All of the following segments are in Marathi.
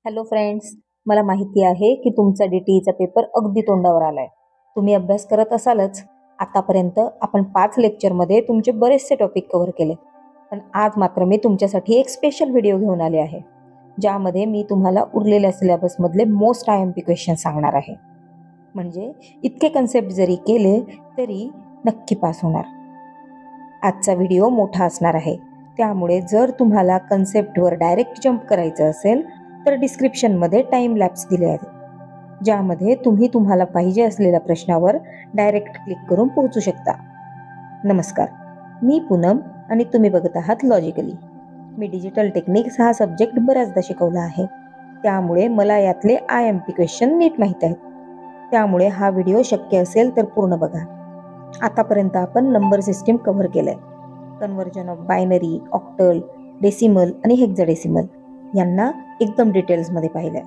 हॅलो फ्रेंड्स, मला माहिती आहे की तुमचा DTEचा पेपर अगदी तोंडावर आलाय. तुम्ही अभ्यास करत असालच. आतापर्यंत आपण 5 लेक्चरमध्ये तुमचे बरेचसे टॉपिक कव्हर केले. पण आज मात्र मी तुमच्यासाठी एक स्पेशल व्हिडिओ घेऊन आले आहे, ज्यामध्ये मी तुम्हाला उरलेल्या सिलेबसमधले मोस्ट IMP क्वेश्चन सांगणार आहे. म्हणजे इतके कन्सेप्ट जरी केले तरी नक्की पास होणार. आजचा व्हिडिओ मोठा असणार आहे, त्यामुळे जर तुम्हाला कन्सेप्टवर डायरेक्ट जंप करायचं असेल तर डिस्क्रिप्शनमध्ये टाइम लॅप्स दिले आहेत, ज्यामध्ये तुम्ही तुम्हाला पाहिजे असलेल्या प्रश्नावर डायरेक्ट क्लिक करून पोहोचू शकता. नमस्कार, मी पूनम आणि तुम्ही बघत आहात लॉजिकली. मी डिजिटल टेक्निक्स हा सब्जेक्ट बऱ्याचदा शिकवला आहे, त्यामुळे मला यातले IMP क्वेश्चन नीट माहीत आहेत. त्यामुळे हा व्हिडिओ शक्य असेल तर पूर्ण बघा. आतापर्यंत आपण नंबर सिस्टीम कव्हर केलंय. Conversion of binary, octal, decimal आणि हेक्साडेसिमल यांना एकदम डिटेल्समध्ये पाहिलंय.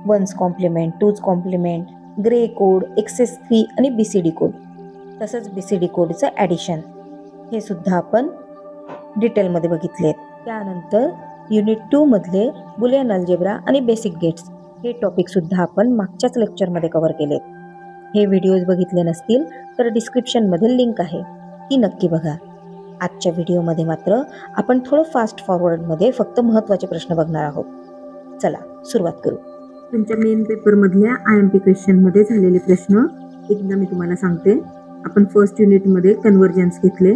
One's complement, two's complement, gray code, XS3 आणि BCD कोड, तसंच BCD कोडचं ॲडिशन हे सुद्धा आपण डिटेलमध्ये बघितले. त्यानंतर युनिट 2 मधले बुलियन अल्जेब्रा आणि बेसिक गेट्स हे टॉपिकसुद्धा आपण मागच्याच लेक्चरमध्ये कव्हर केलेत. हे व्हिडिओज बघितले नसतील तर डिस्क्रिप्शनमध्ये लिंक आहे, ती नक्की बघा. आजच्या व्हिडिओमध्ये मात्र आपण थोडं फास्ट फॉरवर्डमध्ये फक्त महत्त्वाचे प्रश्न बघणार आहोत. चला सुरुवात करू. तुमच्या मेन पेपरमधल्या IMP क्वेश्चनमध्ये झालेले प्रश्न एकदा मी तुम्हाला सांगते. आपण फर्स्ट युनिटमध्ये कन्वर्जन्स घेतले.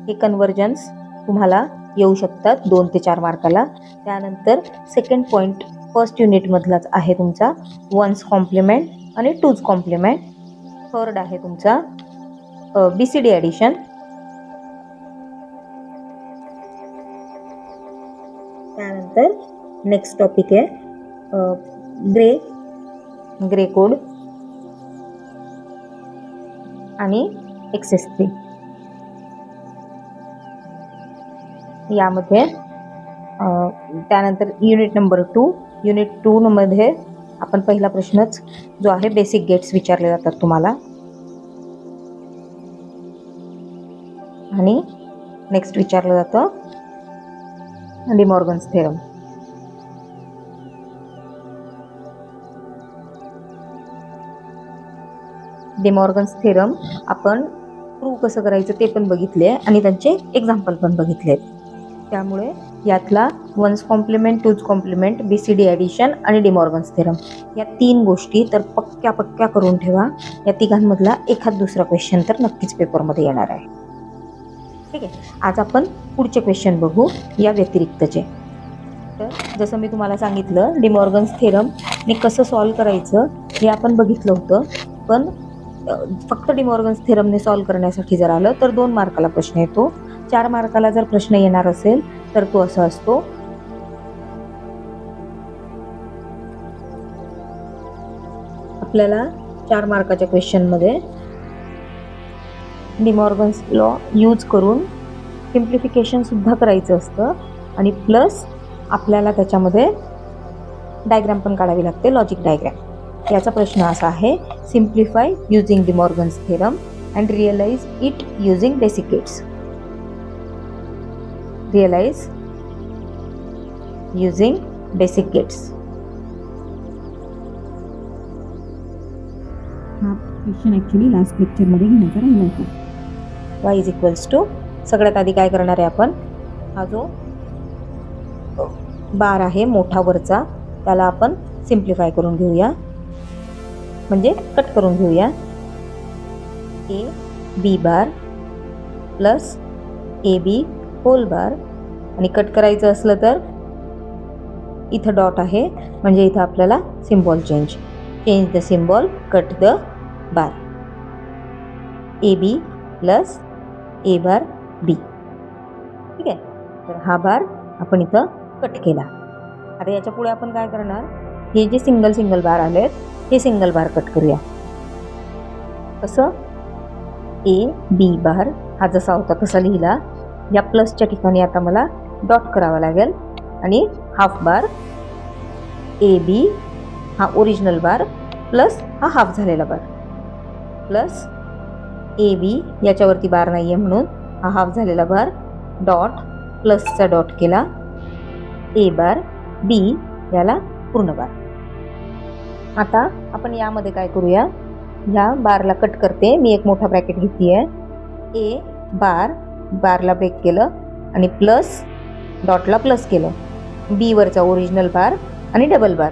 हे कन्वर्जन्स तुम्हाला येऊ शकतात 2 ते 4 मार्काला. त्यानंतर सेकंड पॉईंट फर्स्ट युनिटमधलाच आहे तुमचा वन्स कॉम्प्लिमेंट आणि टूज कॉम्प्लिमेंट. थर्ड आहे तुमचा BCD ॲडिशन. त्यानंतर नेक्स्ट टॉपिक आहे ग्रे कोड आणि XS3. यामध्ये त्यानंतर युनिट नंबर 2 मध्ये आपण पहिला प्रश्नच जो आहे बेसिक गेट्स विचारले जातात तुम्हाला. आणि नेक्स्ट विचारलं जातं डिमॉर्गन्स थेरम. डिमॉर्गन्स थेरम आपण प्रूव्ह कसं करायचं ते पण बघितले आणि त्यांचे एक्झाम्पल पण बघितले. त्यामुळे यातला one's complement, two's complement, BCD addition आणि डिमॉर्गन्स थेरम या 3 गोष्टी तर पक्क्या करून ठेवा. या तिघांमधला एखाद दुसरा क्वेश्चन तर नक्कीच पेपरमध्ये येणार आहे. ठीक आहे, आज आपण पुढचे क्वेश्चन बघू या व्यतिरिक्तचे. तर जसं मी तुम्हाला सांगितलं, डिमॉर्गन्स थेरमने कसं सॉल्व करायचं हे आपण बघितलं होतं. पण फक्त डिमॉर्गन्स थेरमने सॉल्व करण्यासाठी जर आलं तर 2 मार्काला प्रश्न येतो. 4 मार्काला जर प्रश्न येणार असेल तर तो असा असतो. आपल्याला 4 मार्काच्या क्वेश्चनमध्ये डिमॉर्गन्स लॉ यूज करून सिम्प्लिफिकेशन सुद्धा करायचं असतं आणि प्लस आपल्याला त्याच्यामध्ये डायग्राम पण काढावी लागते, लॉजिक डायग्राम. याचा प्रश्न असा आहे, simplify using De Morgan's theorem and realize it using basic gates. Realize using basic gates. हा क्वेश्चन ॲक्च्युली लास्ट लेक्चरमध्ये घेण्याचा राहिला होता. y इज इक्वल्स टू, सगळ्यात आधी काय करणार आहे आपण, हा जो बार आहे मोठा वरचा त्याला आपण सिम्प्लिफाय करून घेऊया, म्हणजे कट करून घेऊया. AB बार प्लस AB होल बार, आणि कट करायचं असलं तर इथं डॉट आहे म्हणजे इथं आपल्याला symbol change the symbol, cut the bar. AB plus A bar B. ठीक आहे, तर हा बार आपण इथं कट केला. आता याच्या पुढे आपण काय करणार, हे जे सिंगल बार आलेत हे सिंगल बार कट करूया. कसं, AB बार हा जसा होता तसा लिहिला. या प्लसच्या ठिकाणी आता मला डॉट करावा लागेल आणि हाफ बार AB हा ओरिजिनल बार प्लस हा हाफ झालेला बार प्लस AB याच्यावरती बार नाही आहे म्हणून हा हाफ झालेला बार डॉट प्लसचा डॉट केला, A बार B याला पूर्ण बार. आता आपण यामध्ये काय करूया, ह्या बारला कट करते मी. एक मोठा ब्रॅकेट घेतलीये. ए बार, बारला ब्रेक केलं आणि प्लस डॉटला प्लस केलं. बी वरचा ओरिजिनल बार आणि डबल बार.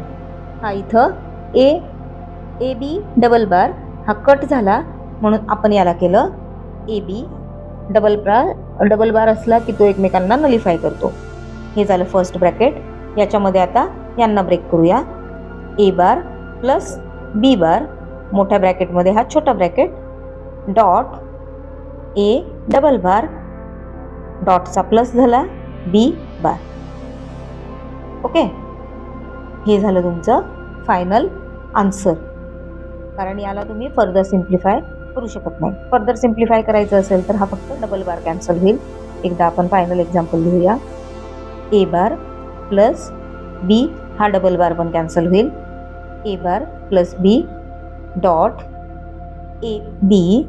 हा इथं ए बी डबल बार हा कट झाला म्हणून आपण याला केलं ए बी. डबल बार असला की तो एकमेकांना नलिफाय करतो. हे झालं फर्स्ट ब्रॅकेट. याच्यामध्ये आता यांना ब्रेक करूया. ए बार प्लस बी बार, मोठ्या ब्रॅकेटमध्ये हा छोटा bracket, dot A double bar, डॉटचा प्लस झाला बी बार. ओके, हे झालं तुमचं फायनल आन्सर. कारण याला तुम्ही फर्दर सिम्प्लिफाय करू शकत नाही. फर्दर सिम्प्लिफाय करायचं असेल तर हा फक्त डबल बार कॅन्सल होईल. एकदा आपण फायनल एक्झाम्पल लिहूया. ए बार प्लस बी हा डबल बार पण कॅन्सल होईल. ए bar plus B dot A B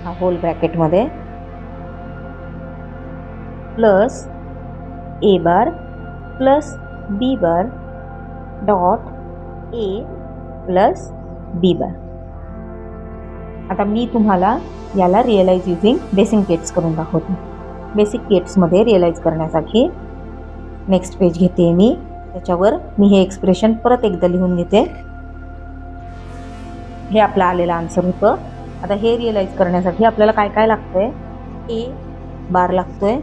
हा होल ब्रॅकेटमध्ये plus A bar plus B bar dot A plus B bar. आता मी तुम्हाला याला रिअलाइज युझिंग बेसिक गेट्स करून दाखवते. बेसिक गेट्समध्ये रिअलाइज करण्यासाठी नेक्स्ट पेज घेते मी. त्याच्यावर मी हे एक्सप्रेशन परत एकदा लिहून घेते. हे आपलं आलेलं आन्सर होतं. आता हे रिअलाइज करण्यासाठी आपल्याला काय काय लागतंय, ए बार लागतोय,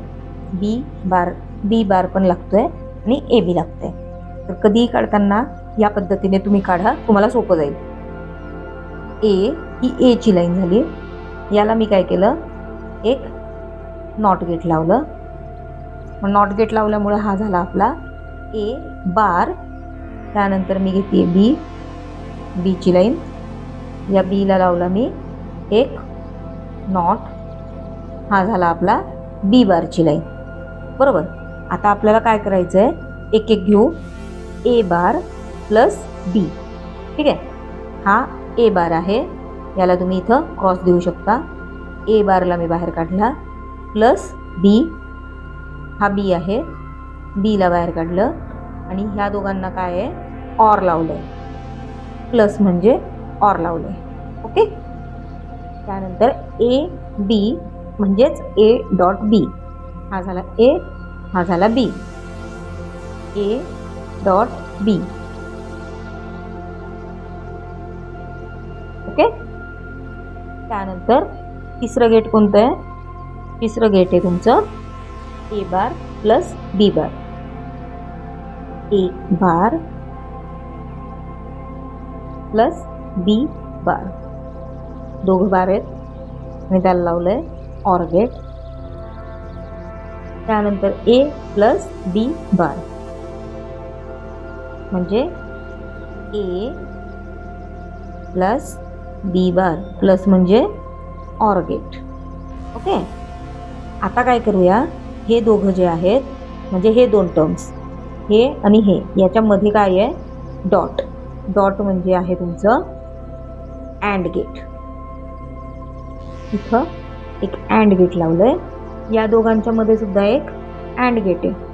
बी बार पण लागतोय आणि ए बी लागतंय. तर कधीही काढताना या पद्धतीने तुम्ही काढा, तुम्हाला सोपं जाईल. ए ही ए ची लाईन झाली. याला मी काय केलं, एक नॉट गेट लावलं. मग नॉट गेट लावल्यामुळे हा झाला आपला ए बार. त्यानंतर मी घेते बी ची लाईन. या बीला लावला मी एक नॉट. हा झाला आपला बी बारची लाईन. बरोबर. आता आपल्याला काय करायचं आहे, एक एक घेऊ. ए बार प्लस बी. ठीक आहे, हा ए बार आहे. याला तुम्ही इथं क्रॉस देऊ शकता. ए बारला मी बाहेर काढला प्लस बी. हा बी आहे, बीला बाहेर काढलं आणि ह्या दोघांना काय आहे, ऑर लावलं आहे. प्लस म्हणजे ऑर लावलं आहे. ओके. त्यानंतर ए बी म्हणजेच ए डॉट बी. हा झाला ए, हा झाला बी. ए डॉट बी. ओके. त्यानंतर तिसरं गेट कोणतं आहे, तिसरं गेट आहे तुमचं ए बार प्लस बी बार. ए बार प्लस बी बार, दोघं बार आहेत आणि त्याला लावलंय ऑर गेट. त्यानंतर ए प्लस बी बार म्हणजे ए प्लस बी बार, प्लस म्हणजे ऑर गेट. ओके. आता काय करूया, हे दोघं जे आहेत म्हणजे हे दोन टर्म्स, हे आणि हे, याच्यामध्ये काय आहे, डॉट. डॉट म्हणजे आहे तुमचं अँड गेट. इथं एक अँड गेट लावलंय. या दोघांच्या मध्ये सुद्धा एक अँड गेट आहे.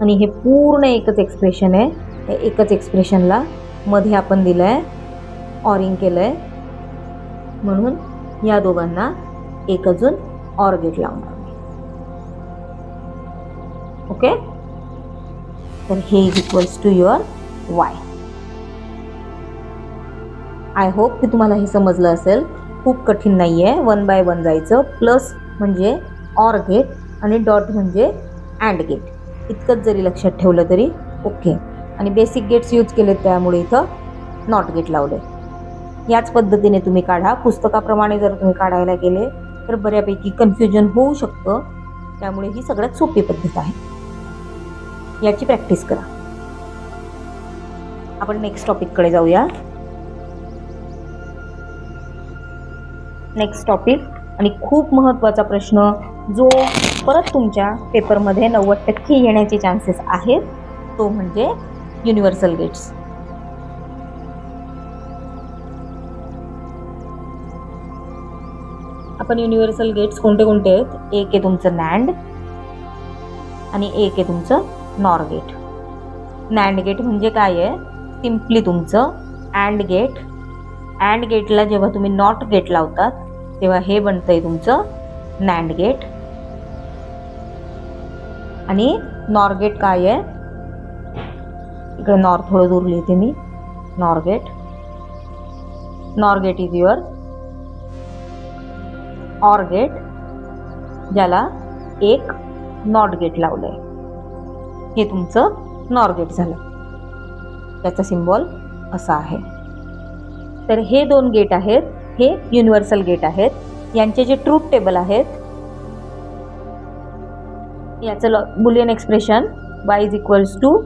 आणि हे पूर्ण एकच एक्सप्रेशन आहे. या एकच एक्सप्रेशनला मध्ये आपण दिलंय ऑरिंग केलंय, म्हणून या दोघांना एक अजून ऑर गेट लावणार. ओके. तर हे is equals to your y. I hope की तुम्हाला हे समजलं असेल. खूप कठीण नाही आहे. 1 बाय 1 जायचं. प्लस म्हणजे ऑर गेट आणि डॉट म्हणजे अँड गेट. इतकंच जरी लक्षात ठेवलं तरी ओके. आणि बेसिक गेट्स यूज केलेत त्यामुळे इथं नॉट गेट लावले. याच पद्धतीने तुम्ही काढा. पुस्तकाप्रमाणे जर तुम्ही काढायला गेले तर बऱ्यापैकी कन्फ्युजन होऊ शकतं. त्यामुळे ही सगळ्यात सोपी पद्धत आहे. याची प्रॅक्टिस करा. आपण नेक्स्ट टॉपिककडे जाऊया. नेक्स्ट टॉपिक आणि खूप महत्त्वाचा प्रश्न जो परत तुमच्या पेपरमध्ये 90% येण्याचे चान्सेस आहेत, तो म्हणजे युनिव्हर्सल गेट्स. आपण युनिव्हर्सल गेट्स कोणते कोणते आहेत, एक आहे तुमचं नॅन्ड आणि एक आहे तुमचं नॉर गेट. नॅन्ड गेट म्हणजे काय आहे, सिम्पली तुमचं अँड गेट. अँड गेटला जेव्हा तुम्ही नॉट गेट लावतात तेव्हा हे बनतंय तुमचं नॅन्ड गेट. आणि नॉर गेट काय आहे, इकडे नॉर थोडं दूर लिहिते मी. NOR gate, NOR gate is your OR gate, ज्याला एक नॉट गेट लावलंय. हे तुमचं नॉर गेट झालं. त्याचा सिम्बॉल असा आहे. तर हे दोन गेट आहेत, हे युनिव्हर्सल गेट आहेत. यांचे जे ट्रूथ टेबल आहेत, याचं Boolean expression y is equals to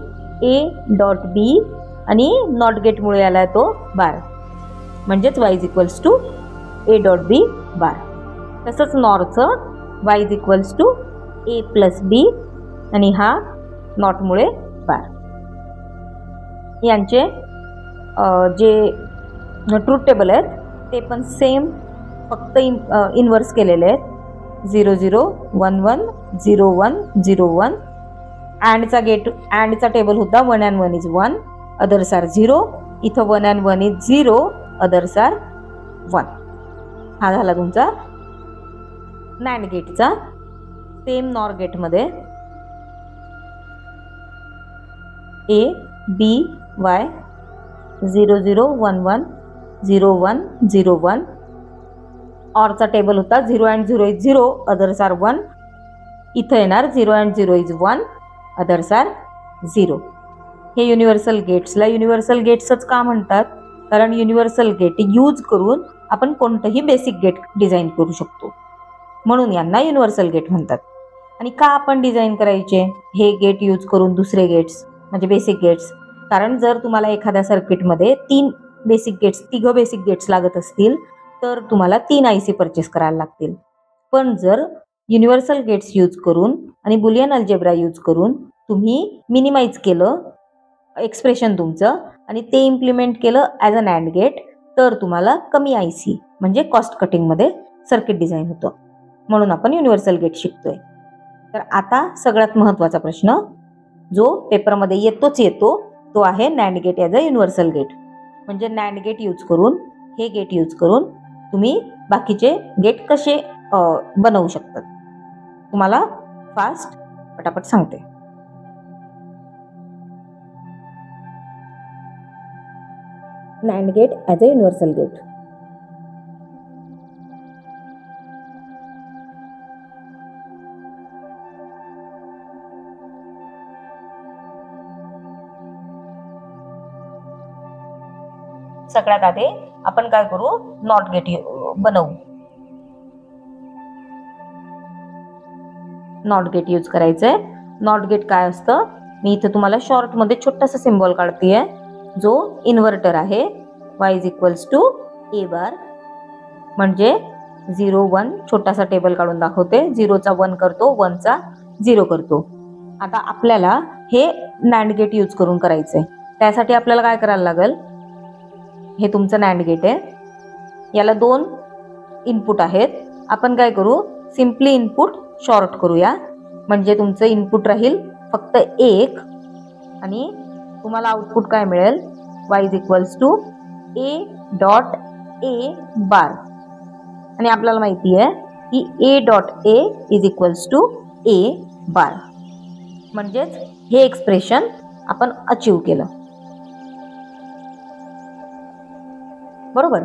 a dot B आणि नॉट गेटमुळे आला तो बार, म्हणजेच y is equals to a dot B bar. तसंच नॉरचं y is equals to a plus B आणि हा नॉटमुळे बार. यांचे जे ट्रूथ टेबल आहेत ते पण सेम, फक्त इन्व्हर्स केलेले आहेत. 0 0 1 1 0 1 0 1. अँडचा टेबल होता 1 and 1 इज 1, अदर्स आर 0. इथं 1 and 1 इज 0, अदर्स आर 1. हा झाला तुमचा नॅन्ड गेटचा. सेम नॉर गेटमध्ये A B Y 0 0 1 1 0 1 0 1. ऑरचा टेबल होता 0 and 0 इज 0, अदर्स आर 1. इथं येणार 0 and 0 इज 1, अदर्स आर 0. हे युनिव्हर्सल गेट्सला युनिव्हर्सल गेट्सच का म्हणतात, कारण युनिव्हर्सल गेट यूज करून आपण कोणतंही बेसिक गेट डिझाईन करू शकतो, म्हणून यांना युनिव्हर्सल गेट म्हणतात. आणि का आपण डिझाईन करायचे हे गेट यूज करून दुसरे गेट्स म्हणजे बेसिक गेट्स, कारण जर तुम्हाला एखाद्या सर्किटमध्ये तिघं बेसिक गेट्स लागत असतील तर तुम्हाला 3 IC परचेस करायला लागतील. पण जर युनिव्हर्सल गेट्स यूज करून आणि बुलियन अल्जेब्रा यूज करून तुम्ही मिनिमाइज केलं एक्सप्रेशन तुमचं आणि ते इम्प्लिमेंट केलं ॲज अ नॅन्ड गेट, तर तुम्हाला कमी IC म्हणजे कॉस्ट कटिंगमध्ये सर्किट डिझाईन होतं. म्हणून आपण युनिव्हर्सल गेट शिकतोय. तर आता सगळ्यात महत्त्वाचा प्रश्न जो पेपरमध्ये येतो तो आहे NAND gate as a universal gate. म्हणजे नॅन्ड गेट यूज करून, हे गेट यूज करून तुम्ही बाकीचे गेट कसे बनवू शकतात. तुम्हाला फास्ट पटापट सांगते. NAND gate as a universal gate. सगळ्यात आधी आपण काय करू, नॉट गेट बनवू. नॉट गेट यूज करायचंय. नॉट गेट काय असतं, मी इथे तुम्हाला शॉर्टमध्ये छोटासा सिम्बॉल काढतेय जो इन्व्हर्टर आहे. y is equals to a bar, म्हणजे 0 1 छोटासा टेबल काढून दाखवते. 0चा 1 करतो, 1चा 0 करतो. आता आपल्याला हे नॅन्ड गेट यूज करून करायचंय. त्यासाठी आपल्याला काय करायला लागेल, हे तुमचं नॅन्ड गेट आहे, याला 2 इनपुट आहेत. आपण काय करू, सिम्पली इनपुट शॉर्ट करूया, म्हणजे तुमचं इनपुट राहील फक्त 1 आणि तुम्हाला आउटपुट काय मिळेल, y is equals to a dot a bar. आणि आपल्याला माहिती आहे की a dot a is equals to a bar. म्हणजेच हे एक्सप्रेशन आपण अचीव केलं. बरोबर,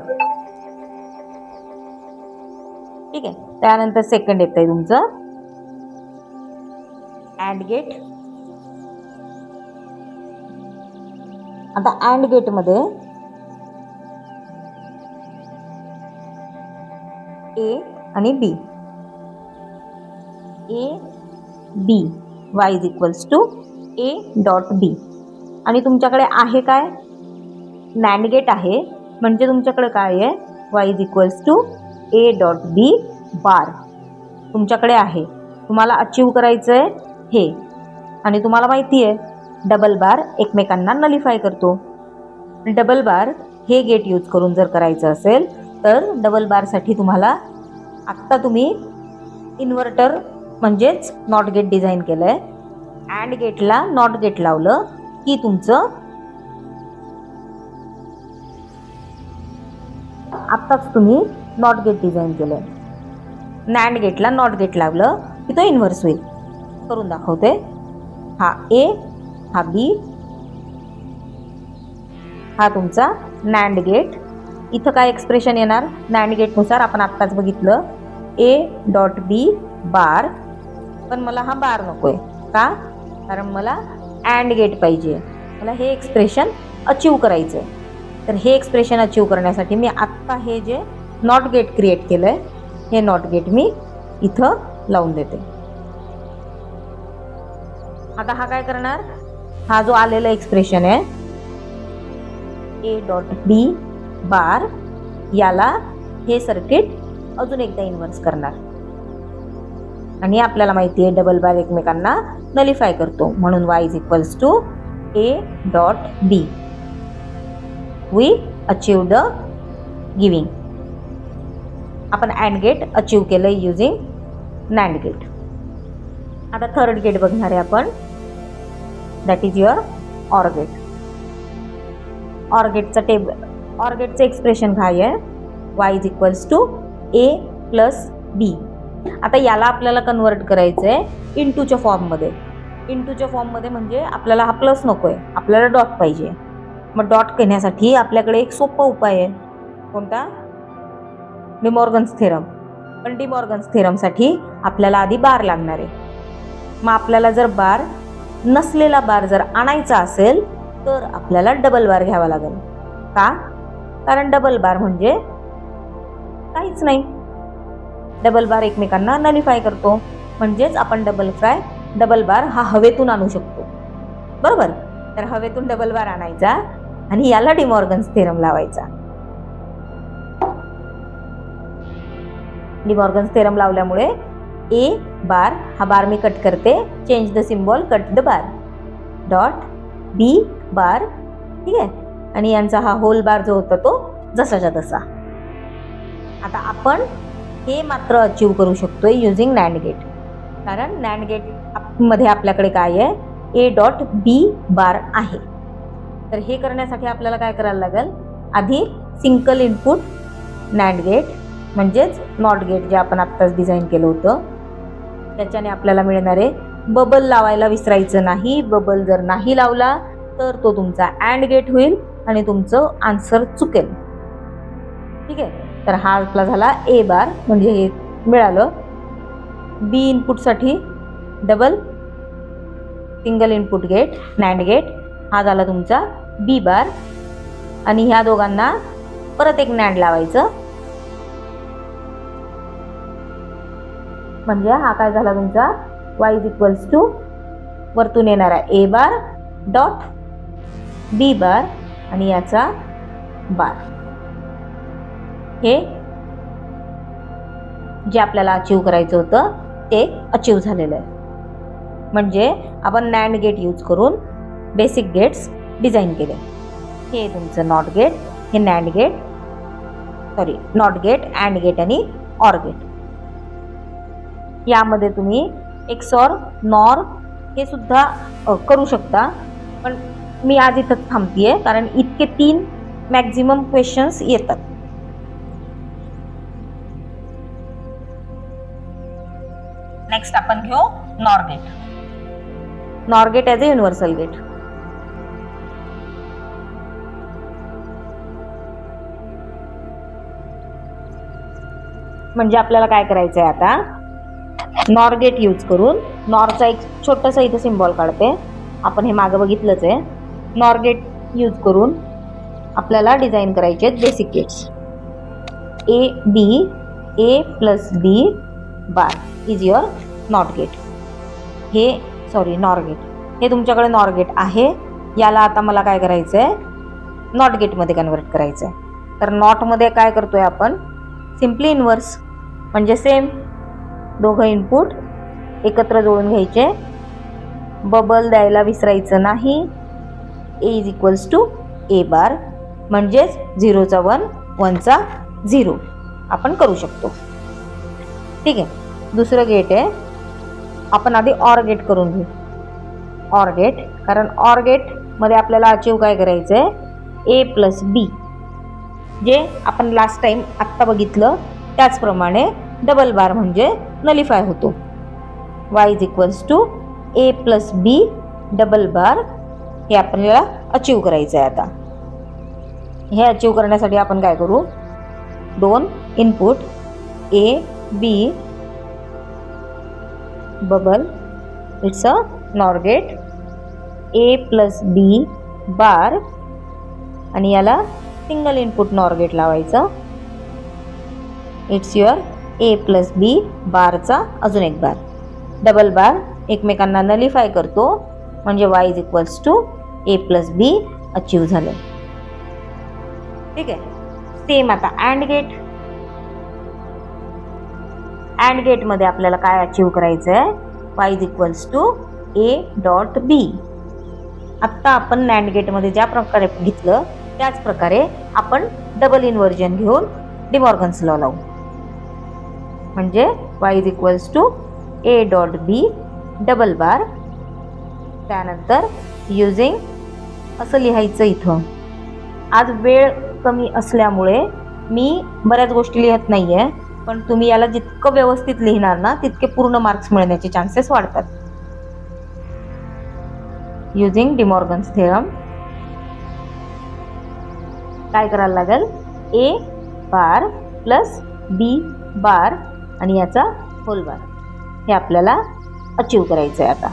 ठीक आहे. त्यानंतर सेकंड येत आहे तुमचं अँड गेट. आता अँड गेट मध्ये A आणि B, A B y is equals to A dot B. आणि तुमच्याकडे आहे काय, नॅन्ड गेट आहे, म्हणजे तुमच्याकडे काय आहे, y is equals to A dot B bar तुमच्याकडे आहे. तुम्हाला अचीव करायचं आहे हे, आणि तुम्हाला माहिती आहे डबल बार एकमेकांना नलिफाय करतो. डबल बार हे गेट यूज करून जर करायचं असेल तर डबल बारसाठी तुम्हाला आत्ता तुम्ही इन्व्हर्टर म्हणजेच नॉट गेट डिझाईन केलंय. अँड गेटला नॉट गेट लावलं की तुमचं आत्ताच तुम्ही नॉट गेट डिझाईन केलंय. नॅन्ड गेटला नॉट गेट लावलं की तो इन्व्हर्स होईल. करून दाखवते. हा ए, हा बी, हा तुमचा नॅन्ड गेट. इथं काय एक्सप्रेशन येणार नॅन्ड गेटनुसार आपण आत्ताच बघितलं, ए डॉट बी बार. पण मला हा बार नकोय. का? कारण मला अँड गेट पाहिजे. मला हे एक्सप्रेशन अचीव करायचं आहे. तर हे एक्सप्रेशन अचीव करण्यासाठी मी आत्ता हे जे नॉट गेट क्रिएट केलं आहे, हे नॉट गेट मी इथं लावून देते. आता हा काय करणार, हा जो आलेला एक्सप्रेशन आहे ए डॉट बी बार, याला हे सर्किट अजून एकदा इन्व्हर्स करणार. आणि आपल्याला माहिती आहे डबल बार एकमेकांना नलिफाय करतो, म्हणून y is equals to A dot B. We achieve the giving. आपण अँड गेट अचीव केलं युजिंग नॅन्ड गेट. आता थर्ड गेट बघणार आहे आपण, that is your OR gate. OR गेटचं एक्सप्रेशन काय आहे, y is equals to A plus B. आता याला आपल्याला कन्वर्ट करायचं आहे इंटूच्या फॉर्ममध्ये. इंटूच्या फॉर्ममध्ये म्हणजे आपल्याला हा प्लस नको आहे, आपल्याला डॉट पाहिजे. मग डॉट घेण्यासाठी आपल्याकडे एक सोपा उपाय आहे. कोणता? De Morgan's theorem. पण डिमॉर्गन्स थेरमसाठी आपल्याला आधी बार लागणार आहे. मग आपल्याला जर बार नसलेला बार जर आणायचा असेल तर आपल्याला डबल बार घ्यावा लागेल. का? कारण डबल बार म्हणजे काहीच नाही, डबल बार एकमेकांना नलिफाय करतो. म्हणजेच आपण डबल बार हा हवेतून आणू शकतो. बरोबर? तर हवेतून डबल बार आणायचा आणि याला डिमॉर्गन्स थेरम लावायचा. डिमॉर्गन्स थेरम लावल्यामुळे ए बार, हा बार मी कट करते, change the symbol, cut the bar, dot B bar. ठीक आहे. आणि यांचा हा होल बार जो होता तो जसाच्या तसा. आता आपण हे मात्र अचीव करू शकतोय युजिंग नॅन्ड गेट. कारण नॅन्ड गेट मध्ये आपल्याकडे काय आहे, ए डॉट बी बार आहे. तर हे करण्यासाठी आपल्याला काय करायला लागेल, आधी सिंगल इनपुट नॅन्ड गेट म्हणजेच नॉट गेट जे आपण आत्ताच डिझाईन केलं होतं त्याच्याने आपल्याला मिळणार आहे. बबल लावायला विसरायचं नाही. बबल जर नाही लावला तर तो तुमचा अँड गेट होईल आणि तुमचं आन्सर चुकेल. ठीक आहे. तर हा आपला झाला ए बार, म्हणजे हे मिळालं. बी इनपुटसाठी double single input gate NAND gate, हा झाला तुमचा बी बार. आणि ह्या दोघांना परत एक नॅन्ड लावायचं, म्हणजे हा काय झाला तुमचा y इज इक्वल्स टू वरतून येणारा ए बार डॉट बी बार आणि याचा बार. हे जे आपल्याला अचीव करायचं होतं ते अचीव झालेलं आहे. म्हणजे आपण नॅन्ड गेट यूज करून बेसिक गेट्स डिझाईन केले. हे तुमचं नॉट गेट, हे NAND gate, NOT gate, AND gate आणि ऑर गेट. यामध्ये तुम्ही एक्सॉर, नॉर हे सुद्धा करू शकता. पण मी आज इथंच थांबतीये कारण इतके 3 मॅक्झिमम क्वेश्चन्स येतात. नेक्स्ट आपण घेऊ NOR gate. NOR gate as a universal gate. म्हणजे आपल्याला काय करायचं आहे आता, नॉर गेट यूज करून नॉरचा एक छोटासा इथे सिम्बॉल काढते. आपण हे मागं बघितलंच आहे. नॉर गेट यूज करून आपल्याला डिझाईन करायचे आहेत basic gates. A B, A plus B bar is your NOT gate. NOR gate. हे तुमच्याकडे नॉर गेट आहे. याला आता मला काय करायचं आहे, नॉट गेटमध्ये कन्वर्ट करायचं आहे. तर नॉटमध्ये काय करतोय आपण, सिम्पली इन्व्हर्स. म्हणजे सेम दोघं इनपुट एकत्र जोडून घ्यायचे. बबल द्यायला विसरायचं नाही. ए इज इक्वल्स टू ए बार, म्हणजेच 0चा 1, 1चा 0 आपण करू शकतो. ठीक आहे. दुसरं गेट आहे, आपण आधी ऑर गेट करून घेऊ. ऑर गेट, कारण ऑर गेटमध्ये आपल्याला अचीव काय करायचं आहे, ए प्लस बी, जे आपण लास्ट टाइम आत्ता बघितलं त्याचप्रमाणे डबल बार म्हणजे नलिफाय होतो. y is equals to A plus B double bar, हे आपल्याला अचीव करायचं आहे. आता हे अचीव करण्यासाठी आपण काय करू, दोन input A B bubble, it's a NOR gate, A plus B bar, आणि याला सिंगल इनपुट नॉर गेट लावायचं. It's your A plus B बारचा अजून एक बार. डबल बार एकमेकांना नलिफाय करतो, म्हणजे y is equals to A plus B achieve झालं. ठीक आहे. सेम आता अँड गेट. अँड गेटमध्ये आपल्याला काय अचीव करायचं आहे, y is equals to A dot B. आत्ता आपण नॅन्ड गेटमध्ये ज्या प्रकारे घेतलं त्याच प्रकारे आपण डबल इन्व्हर्जन घेऊन डिमॉर्गन्स लॉ लावू. म्हणजे y is equals to A dot B double bar. त्यानंतर युजिंग असं लिहायचं. इथं आज वेळ कमी असल्यामुळे मी बऱ्याच गोष्टी लिहत नाही आहे, पण तुम्ही याला जितकं व्यवस्थित लिहिणार ना तितके पूर्ण मार्क्स मिळण्याचे चान्सेस वाढतात. युजिंग डिमॉर्गन्स थेरम काय करायला लागेल, ए बार प्लस बी बार आणि याचा होल बार, हे आपल्याला अचीव करायचं आहे. आता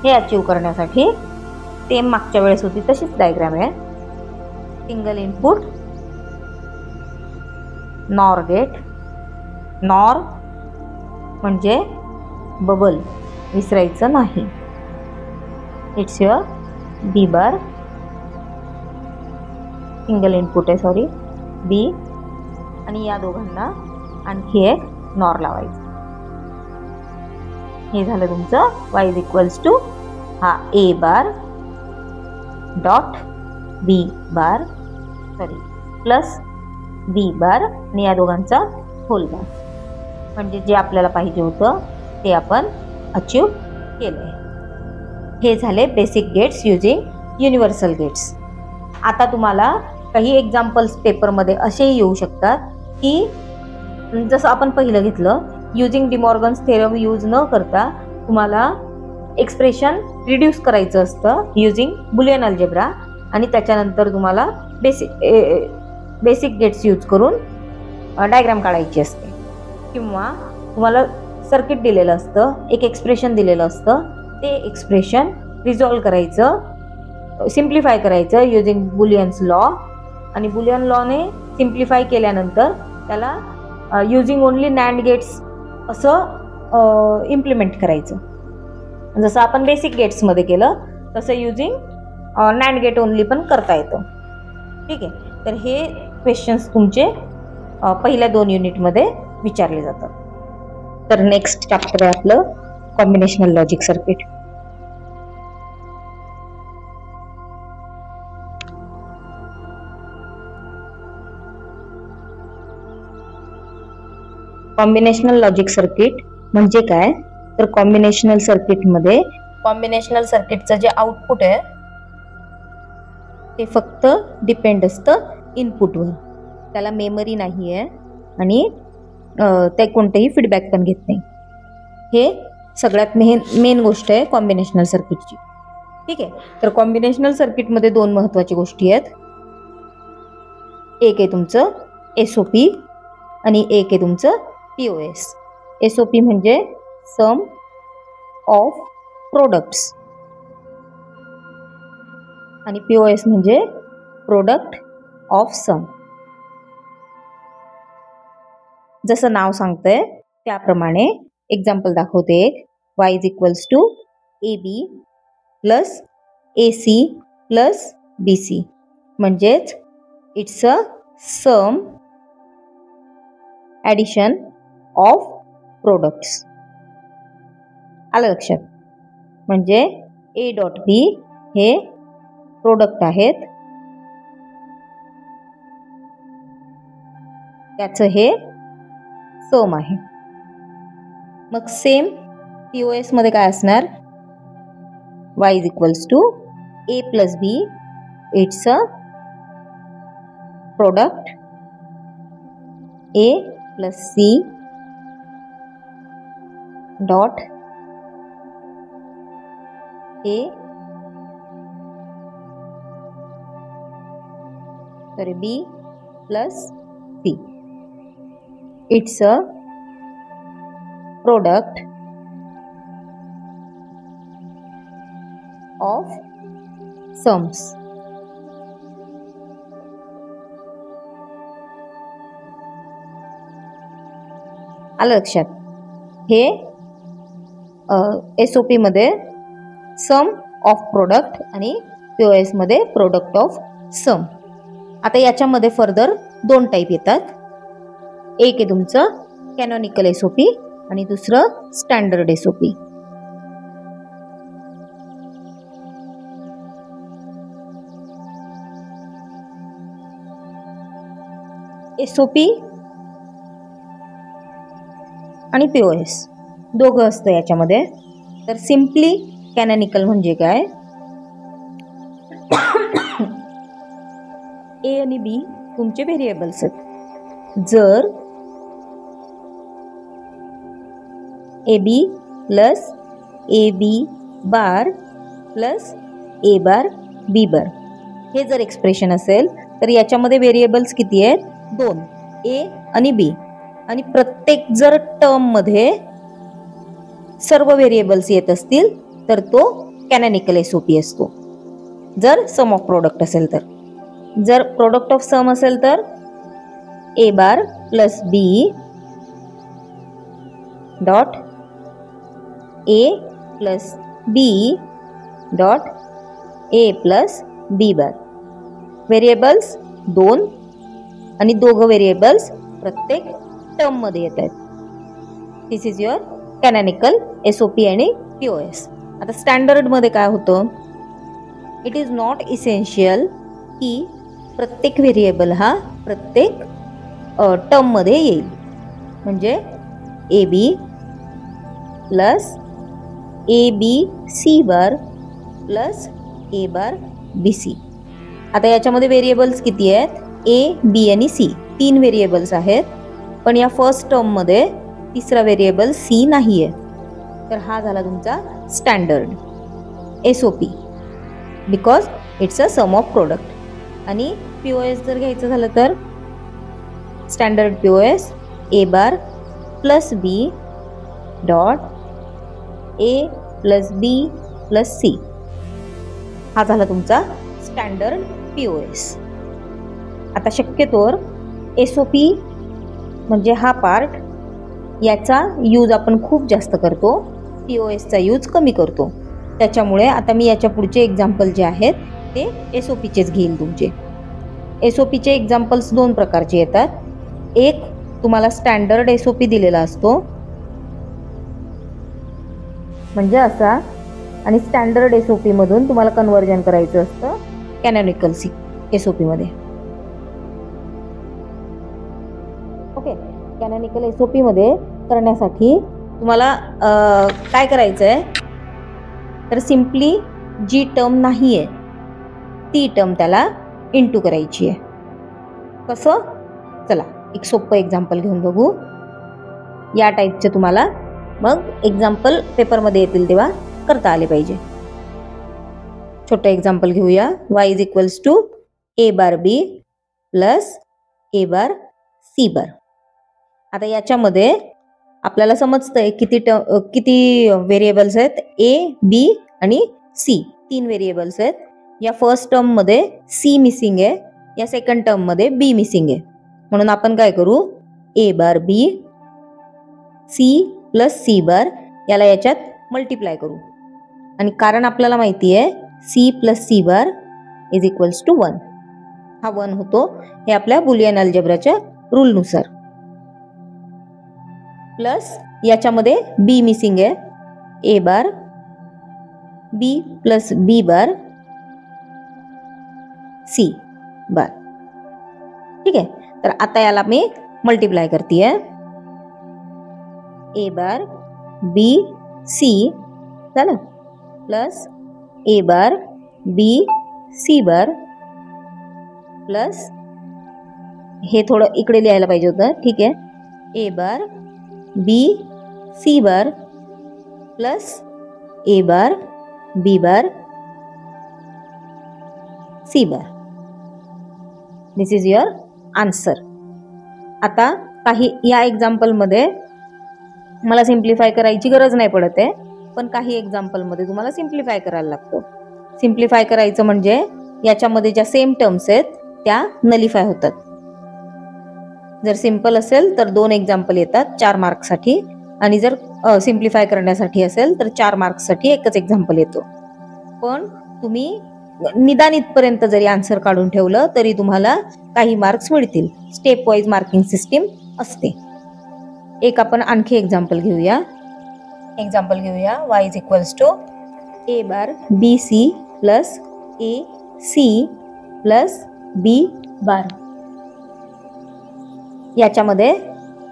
हे अचीव करण्यासाठी सेम मागच्या वेळेस होती तशीच डायग्राम आहे. Single input NOR gate. NOR म्हणजे बबल, विसरायचं नाही. It's your B bar, single input आहे सॉरी बी, आणि या दोघांना आणखी एक नॉर लावायचं. हे झालं तुमचं y इज इक्वल्स टू हा A bar dot B bar sorry plus B bar आणि या दोघांचा होल बार. म्हणजे जे आपल्याला पाहिजे होतं ते आपण अचीव केलं आहे. हे झाले basic gates using universal gates. आता तुम्हाला काही एक्झाम्पल्स पेपरमध्ये असेही येऊ शकतात की जसं आपण पहिलं घेतलं, युजिंग डिमॉर्गन्स थेरम यूज न करता तुम्हाला एक्सप्रेशन रिड्यूस करायचं असतं युजिंग बुलियन अल्जेब्रा, आणि त्याच्यानंतर तुम्हाला बेसिक गेट्स यूज करून डायग्राम काढायची असते. किंवा तुम्हाला सर्किट दिलेलं असतं, एक एक्सप्रेशन दिलेलं असतं, ते एक्सप्रेशन रिझॉल्व करायचं, सिम्प्लिफाय करायचं युजिंग बुलियन्स लॉ, आणि बुलियन लॉने सिम्प्लिफाय केल्यानंतर त्याला युजिंग ओनली नॅन्ड गेट्स असं इम्प्लिमेंट करायचं. जसं आपण बेसिक गेट्समध्ये केलं तसं युजिंग नॅन्ड गेट ओनली पण करता येतं. ठीक आहे. तर हे क्वेश्चन्स तुमचे पहिल्या 2 युनिटमध्ये विचारले जातात. तर नेक्स्ट चॅप्टर आहे आपलं combinational logic circuit. Combinational logic circuit म्हणजे काय, तर कॉम्बिनेशनल सर्किटमध्ये कॉम्बिनेशनल सर्किटचं जे आउटपुट आहे ते फक्त डिपेंड असतं इनपुटवर. त्याला मेमरी नाही आहे आणि ते कोणतेही फीडबॅक पण घेत नाही. हे सगळ्यात मेन गोष्ट आहे कॉम्बिनेशनल सर्किटची. ठीक आहे. तर कॉम्बिनेशनल सर्किटमध्ये 2 महत्त्वाची गोष्टी आहेत. एक आहे तुमचं SOP आणि एक आहे तुमचं POS. SOP म्हणजे सम ऑफ प्रोडक्ट्स आणि POS म्हणजे प्रोडक्ट ऑफ सम. जसं नाव सांगतंय त्याप्रमाणे एक्झाम्पल दाखवते एक. y is equals to AB plus AC plus BC, म्हणजेच it's a sum addition of products. आलं लक्षात. म्हणजे A डॉट B हे प्रोडक्ट आहेत, त्याचं हे सम आहे. मग सेम POS मध्ये काय असणार, y is equals to a plus b, it's a product a plus c dot a b plus c. It's a product of sums. आलं लक्षात? हे SOP मध्ये सम ऑफ प्रोडक्ट आणि POS मध्ये प्रोडक्ट ऑफ सम. आता याच्यामध्ये फर्दर 2 टाईप येतात. एक आहे तुमचं कॅनॉनिकल SOP आणि दुसरं स्टँडर्ड SOP. SOP आणि POS दोघं असतं याच्यामध्ये. तर सिम्पली कॅनॉनिकल म्हणजे काय, A आणि B तुमचे व्हेरिएबल्स आहेत. जर AB plus AB bar plus A bar B बार हे जर एक्सप्रेशन असेल तर याच्यामध्ये व्हेरिएबल्स किती आहेत, 2, A आणि B. आणि प्रत्येक जर टर्म मध्ये सर्व व्हेरिएबल्स येत असतील तर तो कॅनॉनिकल SOP असतो. जर सम ऑफ प्रोडक्ट असेल तर. जर प्रोडक्ट ऑफ सम असेल तर A bar plus B dot A plus B dot A plus B bar. Variables 2 आणि दोघं व्हेरिएबल्स प्रत्येक टर्म मध्ये येत आहेत. दिस इज युअर कॅनॉनिकल SOP आणि POS. आता स्टँडर्ड मध्ये काय होतं, इट इज नॉट इसेन्शियल की प्रत्येक व्हेरिएबल हा प्रत्येक टर्म मध्ये येईल. म्हणजे AB plus ABC bar plus A bar BC. आता याच्यामध्ये व्हेरिएबल्स किती आहेत, A, B आणि C 3 व्हेरिएबल्स आहेत. पण या फर्स्ट टर्म मध्ये तिसरा व्हेरिएबल C नाही आहे. तर हा झाला तुमचा standard SOP because it's a sum of product. आणि POS जर घ्यायचं झालं तर standard POS A bar plus B dot A plus B plus C. हा झाला तुमचा स्टँडर्ड POS. आता शक्यतोवर SOP म्हणजे हा पार्ट याचा यूज आपण खूप जास्त करतो, POSचा यूज कमी करतो. त्याच्यामुळे आता मी याच्या पुढचे एक्झाम्पल जे आहेत ते SOPचेच घेईल. तुमचे SOPचे एक्झाम्पल्स 2 प्रकारचे येतात. एक तुम्हाला स्टँडर्ड SOP दिलेला असतो म्हणजे असा, आणि स्टँडर्ड SOP मधून तुम्हाला कन्वर्जन करायचं असतं कॅनॉनिकल SOP मध्ये. ओके, कॅनॉनिकल SOP मध्ये करण्यासाठी तुम्हाला काय करायचं आहे, तर सिम्पली जी टर्म नाही आहे ती टर्म त्याला इंटू करायची आहे. कसं, चला एक सोपं एक्झाम्पल घेऊन बघू. या टाईपचे तुम्हाला मग एक्झाम्पल पेपरमध्ये येतील तेव्हा करता आले पाहिजे. छोटं एक्झाम्पल घेऊया. y is equals to A bar B plus A bar C bar. आता याच्यामध्ये आपल्याला समजतंय किती व्हेरिएबल्स आहेत, A, B आणि C 3 व्हेरिएबल्स आहेत. या फर्स्ट टर्म मध्ये C मिसिंग आहे, या सेकंड टर्म मध्ये B मिसिंग आहे. म्हणून आपण काय करू, A bar B C plus C बार याला याच्यात मल्टिप्लाय करू. आणि कारण आपल्याला माहिती आहे C plus C bar is equals to 1. हा 1 होतो हे आपल्या बुलियन अल्जेब्राच्या रूलनुसार. प्लस याच्यामध्ये B मिसिंग आहे, A bar B plus B bar C bar. ठीक आहे, तर आता याला मी मल्टिप्लाय करते. A बार बी सी झालं plus A bar B C bar plus हे थोडं इकडे लिहायला पाहिजे होतं, ठीक आहे, A bar B C bar plus A bar B bar C bar. This is your answer. आता काही या एक्झाम्पलमध्ये मला सिम्प्लिफाय करायची गरज नाही पडत आहे, पण काही एक्झाम्पलमध्ये तुम्हाला सिम्प्लिफाय करायला लागतं. सिम्प्लिफाय करायचं म्हणजे याच्यामध्ये ज्या सेम टर्म्स आहेत त्या नलिफाय होतात. जर सिम्पल असेल तर 2 एक्झाम्पल येतात 4 मार्क्ससाठी, आणि जर सिम्प्लिफाय करण्यासाठी असेल तर 4 मार्क्ससाठी एकच एक्झाम्पल येतो. पण तुम्ही निदान इथपर्यंत जरी आन्सर काढून ठेवलं तरी तुम्हाला काही मार्क्स मिळतील. स्टेप वाईज मार्किंग सिस्टीम असते. एक आपण आणखी एक्झाम्पल घेऊया. y is equals to A bar B C plus A C plus B bar. याच्यामध्ये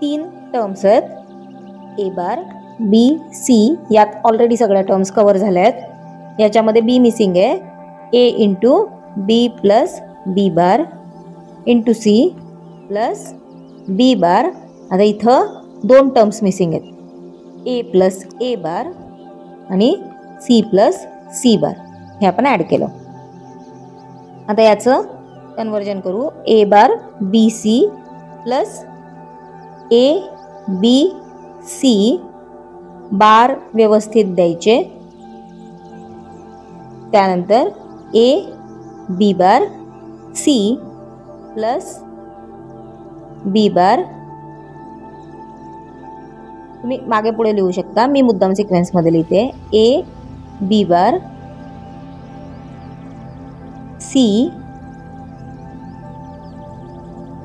3 टर्म्स आहेत, ए बार बी सी, यात ऑलरेडी सगळ्या टर्म्स कव्हर झाल्या आहेत. याच्यामध्ये बी मिसिंग आहे, A into B plus B bar into C plus B bar. आता इथं 2 टर्म्स मिसिंग आहेत, ए प्लस ए बार आणि सी प्लस सी बार. हे आपण ॲड केलं. आता याचं कन्वर्जन करू. A bar B C plus A B C bar व्यवस्थित द्यायचे, त्यानंतर ए B bar C plus B बार. तुम्ही मागे पुढे लिहू शकता, मी मुद्दाम सिक्वेन्समध्ये लिहिते. A B bar C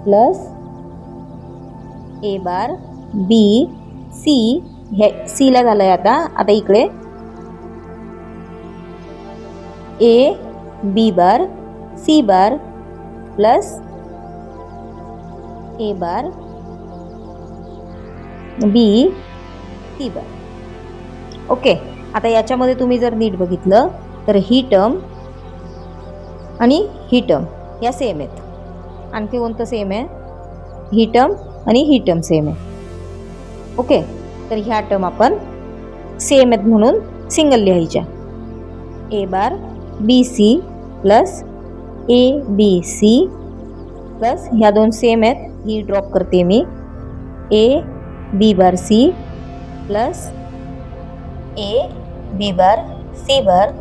plus A bar B C. हे सी ला झालंय. आता इकडे A B bar C bar plus A bar B C bar. Okay. आता याच्यामध्ये तुम्ही जर नीट बघितलं तर ही टर्म आणि ही टर्म या सेम आहेत. आणखी कोणतं सेम आहे? ही टर्म आणि ही टर्म सेम आहे. ओके. तर ह्या टर्म आपण सेम आहेत म्हणून सिंगल लिहायच्या. A bar B C plus A B C plus ह्या 2 सेम आहेत, ही ड्रॉप करते मी. A B bar C plus A B bar C bar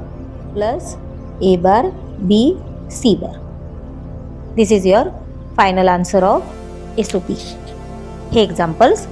plus A bar B C bar. This is your final answer of SOP. हे एक्झाम्पल्स